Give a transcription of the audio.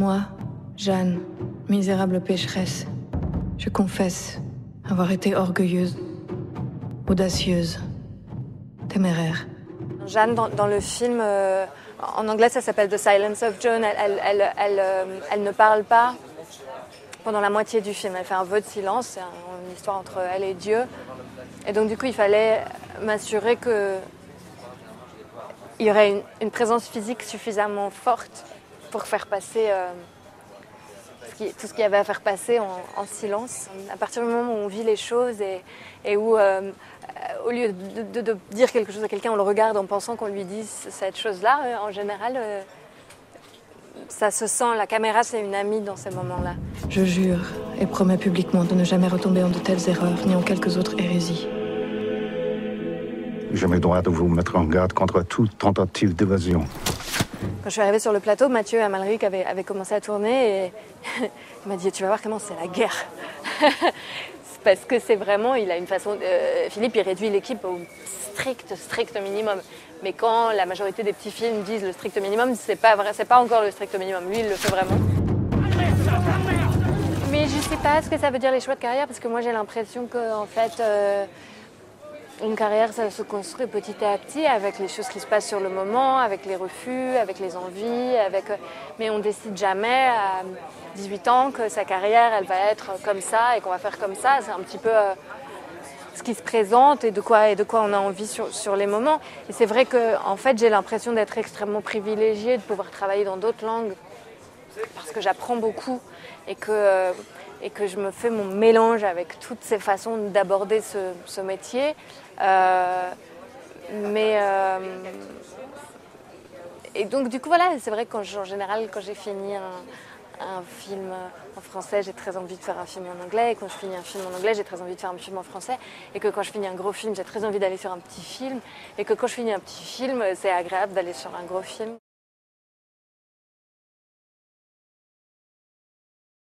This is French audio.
Moi, Jeanne, misérable pécheresse, je confesse avoir été orgueilleuse, audacieuse, téméraire. Jeanne, dans le film, en anglais ça s'appelle The Silence of Joan, elle ne parle pas pendant la moitié du film. Elle fait un vœu de silence, c'est une histoire entre elle et Dieu. Et donc du coup il fallait m'assurer qu'il y aurait une présence physique suffisamment forte pour faire passer tout ce qu'il y avait à faire passer en silence. À partir du moment où on vit les choses et où, au lieu de dire quelque chose à quelqu'un, on le regarde en pensant qu'on lui dise cette chose-là, en général, ça se sent. La caméra, c'est une amie dans ces moments-là. Je jure et promets publiquement de ne jamais retomber en de telles erreurs, ni en quelques autres hérésies. J'ai le droit de vous mettre en garde contre toute tentative d'évasion. Quand je suis arrivée sur le plateau, Mathieu Amalric avait commencé à tourner et il m'a dit « Tu vas voir comment c'est la guerre ». Parce que c'est vraiment, il a une façon... Philippe, il réduit l'équipe au strict minimum. Mais quand la majorité des petits films disent le strict minimum, c'est pas vrai, c'est pas encore le strict minimum. Lui, il le fait vraiment. Mais je sais pas ce que ça veut dire les choix de carrière, parce que moi j'ai l'impression qu'en fait... une carrière, ça se construit petit à petit avec les choses qui se passent sur le moment, avec les refus, avec les envies, mais on décide jamais à 18 ans que sa carrière, elle va être comme ça et qu'on va faire comme ça. C'est un petit peu ce qui se présente et de quoi on a envie sur les moments. Et c'est vrai que, en fait, j'ai l'impression d'être extrêmement privilégiée, de pouvoir travailler dans d'autres langues parce que j'apprends beaucoup et que je me fais mon mélange avec toutes ces façons d'aborder ce métier. Et donc du coup voilà, c'est vrai qu'en général quand j'ai fini un film en français, j'ai très envie de faire un film en anglais, et quand je finis un film en anglais, j'ai très envie de faire un film en français, et que quand je finis un gros film, j'ai très envie d'aller sur un petit film, et que quand je finis un petit film, c'est agréable d'aller sur un gros film.